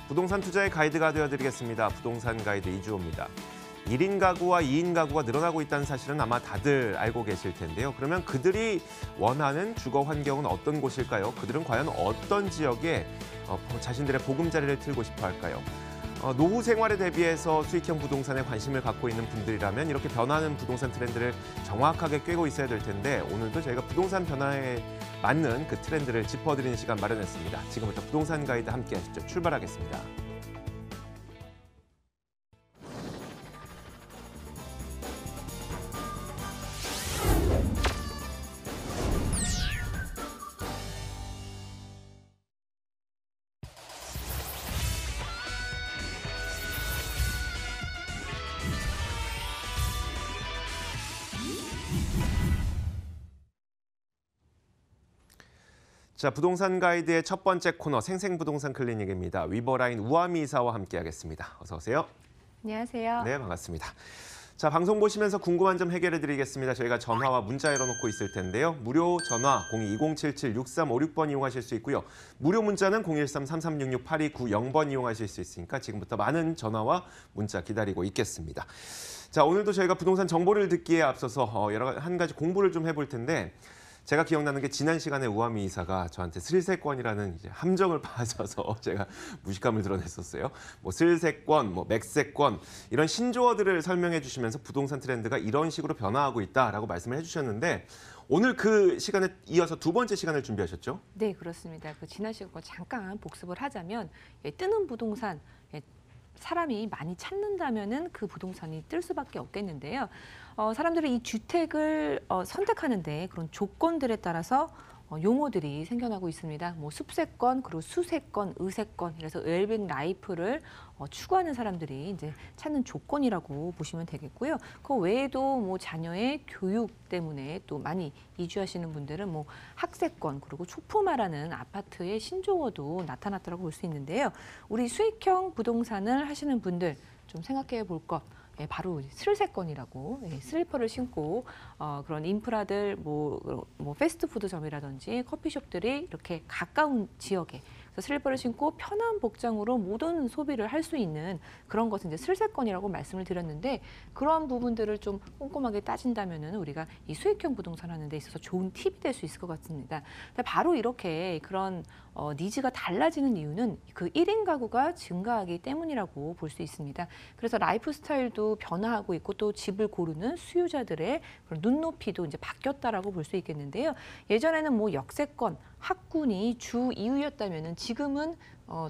부동산 투자의 가이드가 되어드리겠습니다. 부동산 가이드 이주호입니다. 1인 가구와 2인 가구가 늘어나고 있다는 사실은 아마 다들 알고 계실 텐데요. 그러면 그들이 원하는 주거 환경은 어떤 곳일까요? 그들은 과연 어떤 지역에 자신들의 보금자리를 틀고 싶어 할까요? 노후 생활에 대비해서 수익형 부동산에 관심을 갖고 있는 분들이라면 이렇게 변하는 부동산 트렌드를 정확하게 꿰고 있어야 될 텐데 오늘도 저희가 부동산 변화에 맞는 그 트렌드를 짚어드리는 시간 마련했습니다. 지금부터 부동산 가이드 함께 하시죠. 출발하겠습니다. 자, 부동산 가이드의 첫 번째 코너 생생부동산 클리닉입니다. 위버라인 우아미 이사와 함께하겠습니다. 어서 오세요. 안녕하세요. 네, 반갑습니다. 자, 방송 보시면서 궁금한 점 해결해드리겠습니다. 저희가 전화와 문자 열어놓고 있을 텐데요. 무료 전화 02-2077-6356번 이용하실 수 있고요. 무료 문자는 013-3366-8290번 이용하실 수 있으니까 지금부터 많은 전화와 문자 기다리고 있겠습니다. 자, 오늘도 저희가 부동산 정보를 듣기에 앞서서 한 가지 공부를 좀 해볼 텐데 제가 기억나는 게 지난 시간에 우아미 이사가 저한테 슬세권이라는 이제 함정을 파셔서 제가 무식함을 드러냈었어요. 뭐 슬세권, 뭐 맥세권 이런 신조어들을 설명해 주시면서 부동산 트렌드가 이런 식으로 변화하고 있다라고 말씀을 해주셨는데 오늘 그 시간에 이어서 두 번째 시간을 준비하셨죠? 네, 그렇습니다. 그 지난 시간 거 잠깐 복습을 하자면 뜨는 부동산 사람이 많이 찾는다면은 그 부동산이 뜰 수밖에 없겠는데요. 사람들이 이 주택을 선택하는데 그런 조건들에 따라서 용어들이 생겨나고 있습니다. 뭐 숲세권, 그리고 수세권, 의세권, 그래서 웰빙 라이프를 추구하는 사람들이 이제 찾는 조건이라고 보시면 되겠고요. 그 외에도 뭐 자녀의 교육 때문에 또 많이 이주하시는 분들은 뭐 학세권, 그리고 초품화라는 아파트의 신조어도 나타났다고 볼 수 있는데요. 우리 수익형 부동산을 하시는 분들 좀 생각해 볼 것. 바로 슬세권이라고 슬리퍼를 신고 그런 인프라들 뭐 패스트푸드점이라든지 커피숍들이 이렇게 가까운 지역에 슬리퍼를 신고 편한 복장으로 모든 소비를 할 수 있는 그런 것은 이제 슬세권이라고 말씀을 드렸는데 그러한 부분들을 좀 꼼꼼하게 따진다면은 우리가 이 수익형 부동산 하는 데 있어서 좋은 팁이 될 수 있을 것 같습니다. 바로 이렇게 그런 니즈가 달라지는 이유는 그 1인 가구가 증가하기 때문이라고 볼 수 있습니다. 그래서 라이프 스타일도 변화하고 있고 또 집을 고르는 수요자들의 그런 눈높이도 이제 바뀌었다라고 볼 수 있겠는데요. 예전에는 뭐 역세권, 학군이 주 이유였다면은 지금은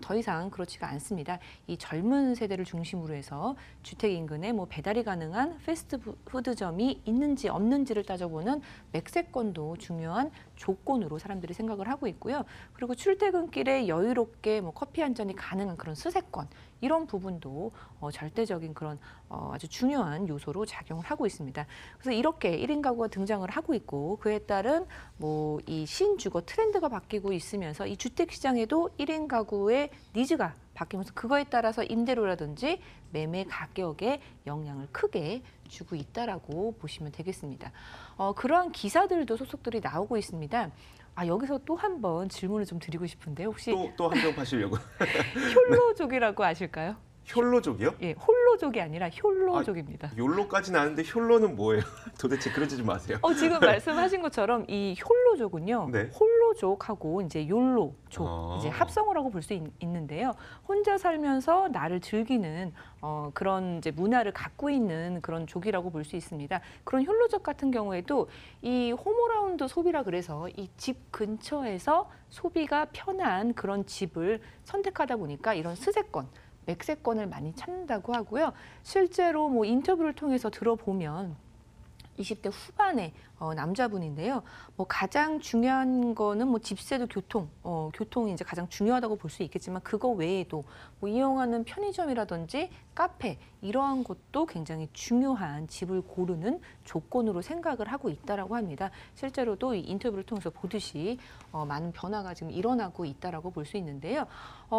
더 이상 그렇지가 않습니다. 이 젊은 세대를 중심으로 해서 주택 인근에 뭐 배달이 가능한 패스트푸드점이 있는지 없는지를 따져보는 맥세권도 중요한 조건으로 사람들이 생각을 하고 있고요. 그리고 출퇴근길에 여유롭게 뭐 커피 한 잔이 가능한 그런 스세권 이런 부분도 절대적인 그런 아주 중요한 요소로 작용을 하고 있습니다. 그래서 이렇게 1인 가구가 등장을 하고 있고 그에 따른 뭐 이 신주거 트렌드가 바뀌고 있으면서 이 주택 시장에도 1인 가구의 니즈가 바뀌면서 그거에 따라서 임대료라든지 매매 가격에 영향을 크게 주고 있다라고 보시면 되겠습니다. 그러한 기사들도 소속들이 나오고 있습니다. 여기서 또 한 번 질문을 좀 드리고 싶은데 혹시 또 함정 파시려고. 욜로족이라고 아실까요? 욜로족이요? 예, 홀로족이 아니라 욜로족입니다. 욜로까지는 아는데 욜로는 뭐예요? 도대체 그러지 좀 마세요. 지금 말씀하신 것처럼 이 욜로족은요. 네. 홀로족하고 이제 욜로족 이제 합성을 하고 볼 수 있는데요. 혼자 살면서 나를 즐기는 그런 이제 문화를 갖고 있는 그런 족이라고 볼 수 있습니다. 그런 욜로족 같은 경우에도 이 홈어라운드 소비라 그래서 이 집 근처에서 소비가 편한 그런 집을 선택하다 보니까 이런 스세권 맥세권을 많이 찾는다고 하고요. 실제로 뭐 인터뷰를 통해서 들어보면 20대 후반의 남자분인데요. 뭐 가장 중요한 거는 뭐 집세도 교통이 이제 가장 중요하다고 볼 수 있겠지만 그거 외에도 뭐 이용하는 편의점이라든지 카페 이러한 것도 굉장히 중요한 집을 고르는 조건으로 생각을 하고 있다라고 합니다. 실제로도 이 인터뷰를 통해서 보듯이 많은 변화가 지금 일어나고 있다라고 볼 수 있는데요.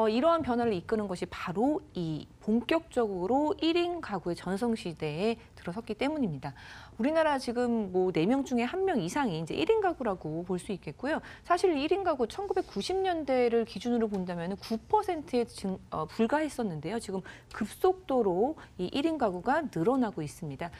이러한 변화를 이끄는 것이 바로 이 본격적으로 1인 가구의 전성시대에 들어섰기 때문입니다. 우리나라 지금 뭐 4명 중에 1명 이상이 이제 1인 가구라고 볼 수 있겠고요. 사실 1인 가구 1990년대를 기준으로 본다면 9%에 불과했었는데요. 지금 급속도로 이 1인 가구가 늘어나고 있습니다.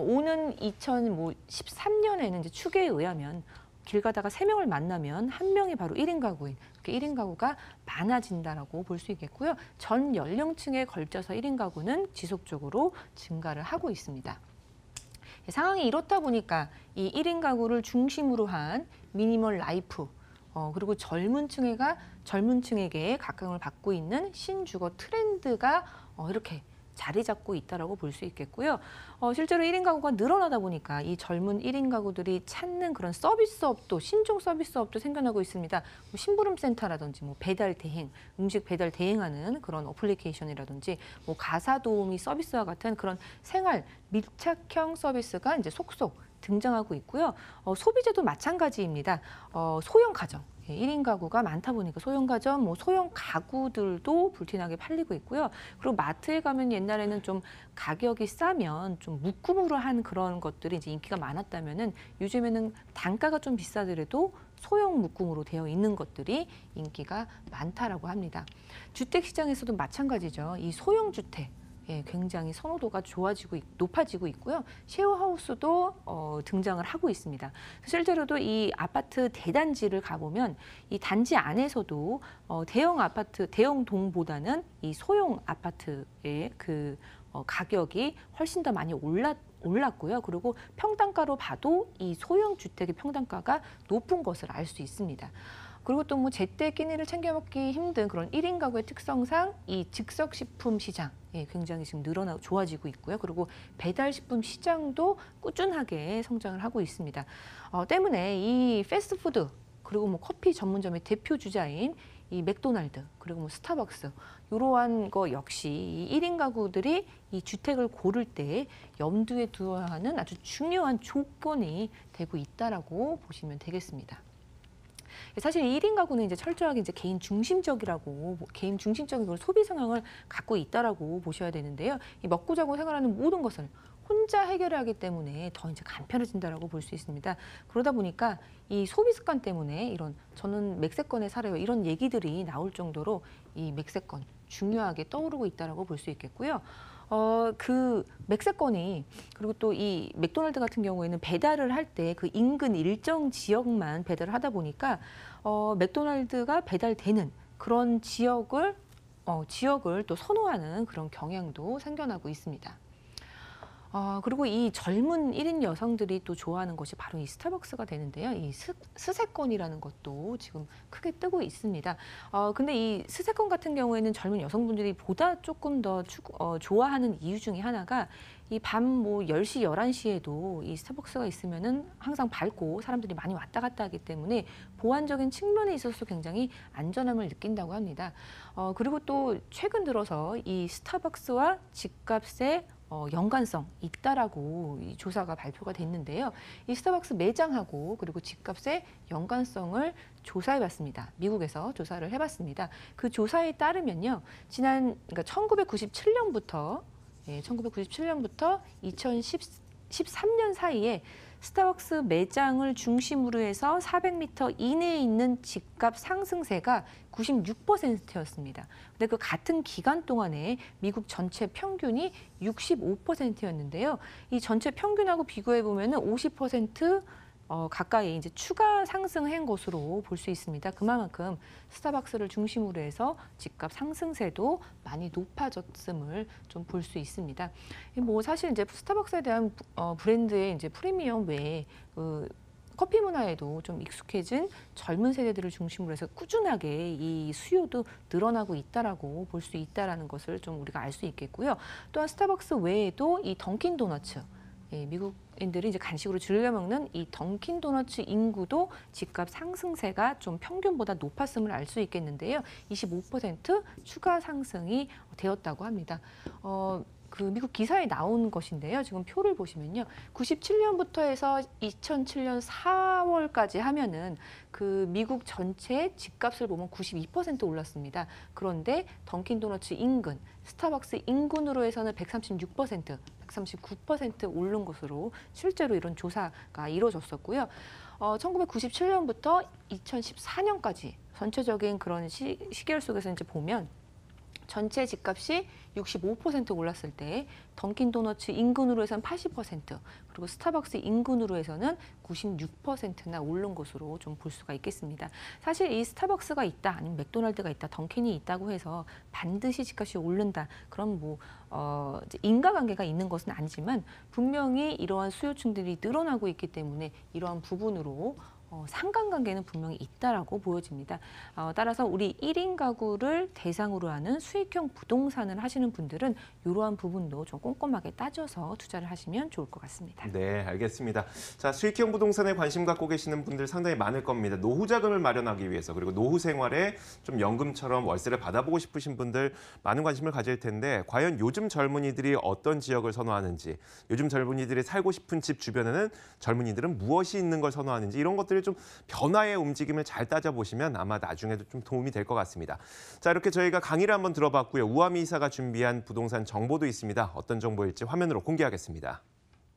오는 2013년에는 이제 추계에 의하면 길 가다가 3명을 만나면 1명이 바로 1인 가구인, 그렇게 1인 가구가 많아진다라고 볼 수 있겠고요. 전 연령층에 걸쳐서 1인 가구는 지속적으로 증가를 하고 있습니다. 상황이 이렇다 보니까 이 1인 가구를 중심으로 한 미니멀 라이프, 그리고 젊은 층에게 각광을 받고 있는 신주거 트렌드가 이렇게 자리 잡고 있다라고 볼 수 있겠고요. 실제로 1인 가구가 늘어나다 보니까 이 젊은 1인 가구들이 찾는 그런 서비스업도, 신종 서비스업도 생겨나고 있습니다. 뭐 심부름센터라든지 뭐 배달 대행, 음식 배달 대행하는 그런 어플리케이션이라든지 뭐 가사 도우미 서비스와 같은 그런 생활 밀착형 서비스가 이제 속속 등장하고 있고요. 소비재도 마찬가지입니다. 소형 가정. 1인 가구가 많다 보니까 소형 가전, 뭐 소형 가구들도 불티나게 팔리고 있고요. 그리고 마트에 가면 옛날에는 좀 가격이 싸면 좀 묶음으로 한 그런 것들이 이제 인기가 많았다면은 요즘에는 단가가 좀 비싸더라도 소형 묶음으로 되어 있는 것들이 인기가 많다라고 합니다. 주택 시장에서도 마찬가지죠. 이 소형 주택. 굉장히 선호도가 높아지고 있고요. 쉐어하우스도 등장을 하고 있습니다. 실제로도 이 아파트 대단지를 가보면 이 단지 안에서도 대형 아파트, 대형 동보다는 이 소형 아파트의 그 가격이 훨씬 더 많이 올랐고요. 그리고 평당가로 봐도 이 소형 주택의 평당가가 높은 것을 알 수 있습니다. 그리고 또 뭐 제때 끼니를 챙겨 먹기 힘든 그런 1인 가구의 특성상 이 즉석식품 시장 굉장히 지금 좋아지고 있고요. 그리고 배달식품 시장도 꾸준하게 성장을 하고 있습니다. 때문에 이 패스트푸드 그리고 뭐 커피 전문점의 대표 주자인 이 맥도날드 그리고 뭐 스타벅스 이러한 거 역시 이 1인 가구들이 이 주택을 고를 때 염두에 두어야 하는 아주 중요한 조건이 되고 있다라고 보시면 되겠습니다. 사실 1인 가구는 이제 철저하게 이제 개인 중심적인 그런 소비 성향을 갖고 있다라고 보셔야 되는데요. 이 먹고 자고 생활하는 모든 것을 혼자 해결하기 때문에 더 이제 간편해진다라고 볼 수 있습니다. 그러다 보니까 이 소비 습관 때문에 이런 저는 맥세권에 살아요 이런 얘기들이 나올 정도로 이 맥세권 중요하게 떠오르고 있다라고 볼 수 있겠고요. 그 맥세권이 그리고 또 이 맥도날드 같은 경우에는 배달을 할 때 그 인근 일정 지역만 배달을 하다 보니까 맥도날드가 배달되는 그런 지역을 또 선호하는 그런 경향도 생겨나고 있습니다. 그리고 이 젊은 1인 여성들이 또 좋아하는 것이 바로 이 스타벅스가 되는데요. 이 스세권이라는 것도 지금 크게 뜨고 있습니다. 근데 이 스세권 같은 경우에는 젊은 여성분들이 보다 조금 더 좋아하는 이유 중에 하나가 이 밤 뭐 10시, 11시에도 이 스타벅스가 있으면은 항상 밝고 사람들이 많이 왔다 갔다 하기 때문에 보안적인 측면에 있어서 굉장히 안전함을 느낀다고 합니다. 그리고 또 최근 들어서 이 스타벅스와 집값의 연관성 있다라고 이 조사가 발표가 됐는데요. 이 스타벅스 매장하고 그리고 집값의 연관성을 조사해봤습니다. 미국에서 조사를 해봤습니다. 그 조사에 따르면요, 그러니까 1997년부터 2013년 사이에 스타벅스 매장을 중심으로 해서 400m 이내에 있는 집값 상승세가 96%였습니다. 근데 그 같은 기간 동안에 미국 전체 평균이 65%였는데요. 이 전체 평균하고 비교해 보면은 50% 가까이 이제 추가 상승한 것으로 볼 수 있습니다. 그만큼 스타벅스를 중심으로 해서 집값 상승세도 많이 높아졌음을 좀 볼 수 있습니다. 뭐 사실 이제 스타벅스에 대한 브랜드의 이제 프리미엄 외에 커피 문화에도 좀 익숙해진 젊은 세대들을 중심으로 해서 꾸준하게 이 수요도 늘어나고 있다라고 볼 수 있다라는 것을 좀 우리가 알 수 있겠고요. 또한 스타벅스 외에도 이 던킨 도너츠 미국인들이 이제 간식으로 즐겨 먹는 이 던킨 도너츠 인구도 집값 상승세가 좀 평균보다 높았음을 알 수 있겠는데요. 25% 추가 상승이 되었다고 합니다. 그 미국 기사에 나온 것인데요. 지금 표를 보시면요. 97년부터 해서 2007년 4월까지 하면은 그 미국 전체 집값을 보면 92% 올랐습니다. 그런데 던킨 도너츠 인근, 스타벅스 인근으로 해서는 136%, 139% 오른 것으로 실제로 이런 조사가 이루어졌었고요. 1997년부터 2014년까지 전체적인 그런 시계열 속에서 이제 보면 전체 집값이 65% 올랐을 때 던킨 도너츠 인근으로 해서는 80%, 그리고 스타벅스 인근으로 해서는 96%나 오른 것으로 좀 볼 수가 있겠습니다. 사실 이 스타벅스가 있다, 아니면 맥도날드가 있다, 던킨이 있다고 해서 반드시 집값이 오른다, 그런 이제 인과관계가 있는 것은 아니지만 분명히 이러한 수요층들이 늘어나고 있기 때문에 이러한 부분으로 상관관계는 분명히 있다라고 보여집니다. 따라서 우리 1인 가구를 대상으로 하는 수익형 부동산을 하시는 분들은 이러한 부분도 좀 꼼꼼하게 따져서 투자를 하시면 좋을 것 같습니다. 네, 알겠습니다. 자, 수익형 부동산에 관심 갖고 계시는 분들 상당히 많을 겁니다. 노후 자금을 마련하기 위해서, 그리고 노후 생활에 좀 연금처럼 월세를 받아보고 싶으신 분들 많은 관심을 가질 텐데, 과연 요즘 젊은이들이 어떤 지역을 선호하는지, 요즘 젊은이들이 살고 싶은 집 주변에는 젊은이들은 무엇이 있는 걸 선호하는지, 이런 것들을 좀 변화의 움직임을 잘 따져보시면 아마 나중에도 좀 도움이 될 것 같습니다. 자, 이렇게 저희가 강의를 한번 들어봤고요. 우아미 이사가 준비한 부동산 정보도 있습니다. 어떤 정보일지 화면으로 공개하겠습니다.